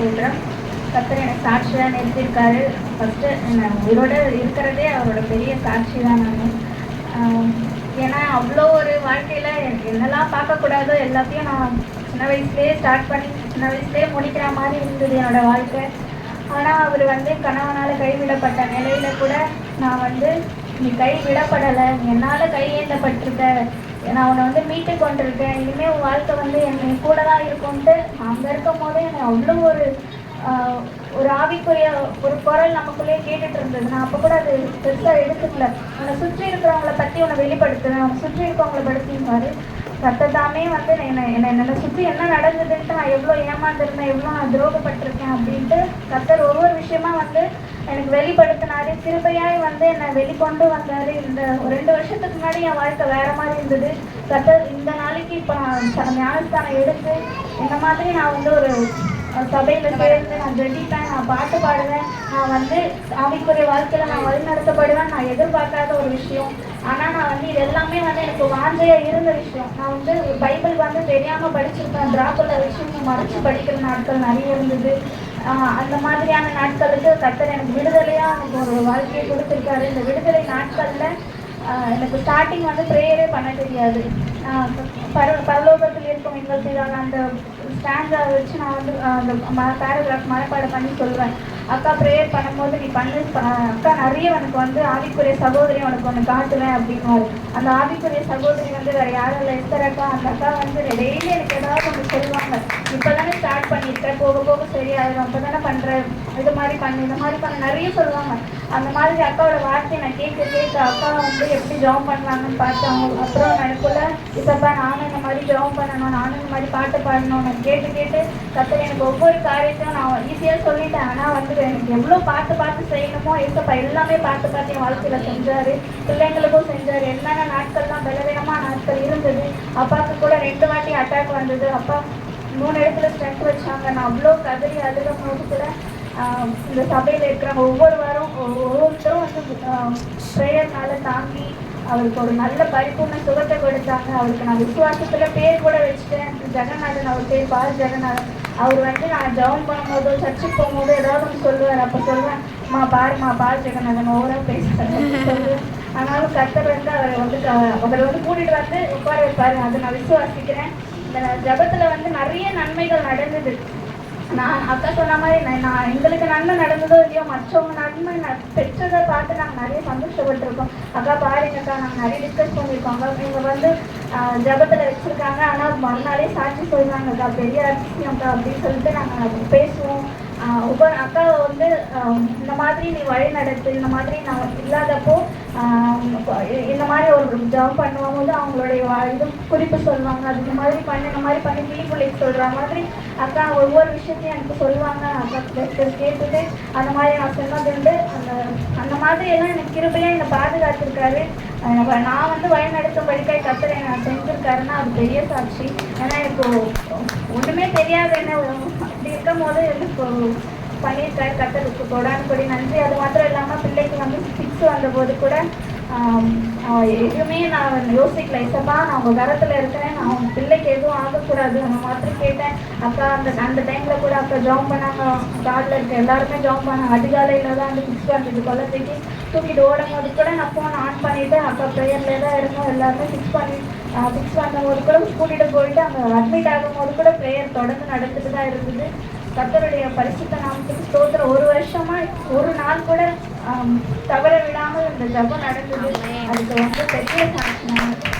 ஸ்தோத்திரம். கர்த்தர் எனக்கு சாட்சியாக நிறுத்தியிருக்காரு. ஃபஸ்ட்டு நான் உயிரோட இருக்கிறதே அவரோட பெரிய சாட்சி தான் நான். ஏன்னா அவ்வளோ ஒரு வாழ்க்கையில் எனக்கு என்னெல்லாம் பார்க்கக்கூடாதோ எல்லாத்தையும் நான் சின்ன வயசுலேயே ஸ்டார்ட் பண்ணி சின்ன வயசுலேயே முடிக்கிற மாதிரி இருந்தது என்னோடய வாழ்க்கை. ஆனால் அவர் கணவனால் கைவிடப்பட்ட நிலையில் கூட நான் நீ கைவிடப்படலை, நீ என்னால் கையேந்தப்பட்டிருக்க, நான் உன்னை மீட்டு கொண்டிருக்கேன், இனிமேல் உன் வாழ்க்கை என்னை கூட தான் இருக்கும்ன்ட்டு அங்கே இருக்கும் போதே என்னை அவ்வளோ ஒரு ஆவிக்குரிய ஒரு குரல் நமக்குள்ளேயே கேட்டுட்டு இருந்தது. நான் அப்போ கூட அது பெருசாக எடுத்துக்கல. உன்னை சுற்றி இருக்கிறவங்கள பற்றி உன்னை வெளிப்படுத்துவேன், உன்னை சுற்றி இருக்கவங்கள படுத்திப்பாரு. கர்த்ததாமே என்னை சுற்றி என்ன நடந்ததுன்ட்டு நான் எவ்வளோ ஏமாந்துருந்தேன், எவ்வளோ நான் துரோகப்பட்டிருக்கேன் அப்படின்ட்டு கர்த்தர் ஒவ்வொரு விஷயமா எனக்கு வெளிப்படுத்தினாரு. கிருபையாய் என்னை வெளிக்கொண்டு வந்தார். இந்த 2 வருஷத்துக்கு முன்னாடி என் வாழ்க்கை வேற மாதிரி இருந்தது. கர்த்தர் இந்த நாளைக்கு இப்போ நான் ஞானஸ்தானம் எடுத்து இந்த மாதிரி நான் ஒரு சபையில் சேர்ந்து நான் ஜெபிப்பேன், நான் பாட்டு பாடுவேன், நான் ஆவிக்குரிய வாழ்க்கையில் நான் வழிநடத்தப்படுவேன். நான் எதிர்பார்க்காத ஒரு விஷயம். ஆனால் நான் இது எல்லாமே எனக்கு வாஞ்சையாக இருந்த விஷயம். நான் பைபிள் தெரியாமல் படிச்சிருப்பேன். டிராப்பில் வச்சு மறைச்சு படிக்கிற நாட்கள் நிறைய இருந்தது. அந்த மாதிரியான நாட்களுக்கு கர்த்தர் எனக்கு விடுதலையாக எனக்கு ஒரு வாழ்க்கையை கொடுத்துருக்காரு. இந்த விடுதலை நாட்களில் எனக்கு ஸ்டார்டிங் ப்ரேயரே பண்ண தெரியாது. பரலோகத்தில் இருக்கும் எங்கள் பிதாவே அந்த ஸ்டாண்டை வச்சு நான் அந்த பேராகிராஃப் மனப்பாடம் பண்ணி சொல்லுவேன். அக்கா ப்ரேயர் பண்ணும்போது நீ பண்ணு அக்கா, நிறைய உனக்கு ஆவிக்குரிய சகோதரி உனக்கு ஒன்று காட்டுவேன் அப்படின்வாரு. அந்த ஆவிக்குரிய சகோதரி வேறு யாரும் இல்லை, எஸ்தர் அக்கா. அந்த அக்கா டெய்லி எனக்கு ஏதாவது ஒன்று சொல்லுவாங்க. இப்போ தானே ஸ்டார்ட் பண்ணியிருக்கேன், போக போக சரியாயிடும், அப்போ தானே பண்ணுறேன், இது மாதிரி பண்ணு, இந்த மாதிரி பண்ண நிறைய சொல்லுவாங்க. அந்த மாதிரி அக்காவோட வார்த்தையை நான் கேட்க அக்கா எப்படி ஜாப் பண்ணலாங்கன்னு பார்த்தேன். அப்புறம் எனக்குள்ள இப்பப்பா நானும் இந்த மாதிரி ஜாப் பண்ணணும், நானும் இந்த மாதிரி பாட்டு பாடணும் நான் கேட்டு கர்த்தர் எனக்கு ஒவ்வொரு காரியத்தையும் நான் ஈஸியாக சொல்லிட்டேன். ஆனால் எனக்கு எவ்வளோ பார்த்து செய்யணுமோ ஏசப்பா எல்லாமே பார்த்து என் வாழ்க்கையில் செஞ்சார். பிள்ளைங்களுக்கும் செஞ்சார். என்னென்ன நாட்கள்லாம் பலவீனமாக நாட்கள் இருந்தது. அப்பாவுக்கு கூட 2 வாட்டி அட்டாக் வந்தது. அப்பா 3 இடத்துல ஸ்ட்ரென்த் வச்சாங்க. நான் அவ்வளோ கதறி அழுகும் போது கூட இந்த சபையில் இருக்கிறவங்க ஒவ்வொரு வாரம் ஒவ்வொருத்தரும் ப்ரேயர்னால தாங்கி அவருக்கு ஒரு நல்ல பரிபூர்ண சுகத்தை கொடுத்தாங்க. அவருக்கு நான் விசுவாசத்தில் பேர் கூட வச்சுட்டேன். ஜெகநாதன் அவர் பேர் பால் ஜெகநாதன். அவர் நான் ஜெபம் பண்ணும்போதோ சர்ச்சுக்கு போகும்போது ஏதாவது ஒன்று சொல்லுவார். அப்போ சொல்லுவேன், பாருமா பால் ஜெகநாதன் ஓவராக பேசுகிறேன் சொல்லுவேன். ஆனாலும் கர்த்தர் அவரை கூட்டிகிட்டு உட்கார வைப்பாரு. அதை நான் விசுவாசிக்கிறேன். இந்த ஜபத்தில் நிறைய நன்மைகள் நடந்தது. நான் அக்கா சொன்ன மாதிரி நான் எங்களுக்கு நன்மை நடந்ததோ இல்லையோ, மற்றவங்க நன்மை பெற்றதை பார்த்து நாங்கள் நிறைய சந்தோஷப்பட்டிருக்கோம். அக்கா பாருங்கக்கா, நாங்கள் நிறைய டிஸ்கஸ் பண்ணியிருக்கோங்க. இவங்க ஜபத்தில் வச்சுருக்காங்க, ஆனால் மறுநாளே சாட்சி சொல்கிறாங்க, அக்கா பெரிய அதிசயம்க்கா அப்படின்னு சொல்லிட்டு நாங்கள் பேசுவோம். அக்கா இந்த மாதிரி நீ வழி நடத்து, இந்த மாதிரி நான் இல்லாதப்போ இந்த மாதிரி ஒரு ஜாப் பண்ணுவோம் போது அவங்களுடைய இது குறிப்பு சொல்லுவாங்க. அது இந்த மாதிரி பண்ணி கிளிப்பிள்ளைக்கு சொல்கிற மாதிரி அக்கா ஒவ்வொரு விஷயத்தையும் எனக்கு சொல்லுவாங்க. அக்கா கேட்டுட்டு அந்த மாதிரி நான் சொன்னதுண்டு. அந்த மாதிரி எல்லாம் எனக்கு கிருபையாக என்னை பாதுகாத்திருக்காரு. நான் வழி நடத்தும்படிக்காய் கர்த்தரை நான் செஞ்சுருக்காருன்னா அது பெரிய சாட்சி. ஏன்னா எனக்கு ஒன்றுமே தெரியாது. என்ன அப்படி இருக்கும் போது எனக்கு பண்ணியிருக்காரு கர்த்தருக்கு கொடான்னு கொடி நன்றி. அது மாத்திரம் இல்லாமல் பிள்ளைக்கு 6 வந்தபோது கூட எதுவுமே நான் யோசிக்கல. இசப்பா நான் உங்கள் கரத்தில் இருக்கிறேன், நான் உங்கள் பிள்ளைக்கு எதுவும் ஆகக்கூடாது நான் மாத்திரம் கேட்டேன். அக்கா அந்த டைமில் கூட அக்கா ஜாப் பண்ணாங்க. கார்டில் இருக்க எல்லாருமே ஜாப் பண்ணாங்க. அதிகாலையில் தான் 6 வந்தது. குழந்தைக்கு தூக்கிட்டு ஓடும் போது கூட நான் ஃபோன் ஆன் பண்ணிவிட்டு அக்கா ப்ரேயரில் தான் இருந்தோம். எல்லாருமே 6 வந்தபோது கூட கூட்டிகிட்டு போயிட்டு அங்கே அட்மிட் ஆகும்போது கூட ப்ரேயர் தொடர்ந்து நடந்துட்டு தான் இருந்தது. கர்த்தருடைய பரிசுத்த நாமத்துக்கு ஸ்தோத்திரம். 1 வருஷமா ஒரு நாள் கூட தவற விடாமல் இந்த ஜபம் நடந்தது. அதுக்கு பெரிய சாட்சி.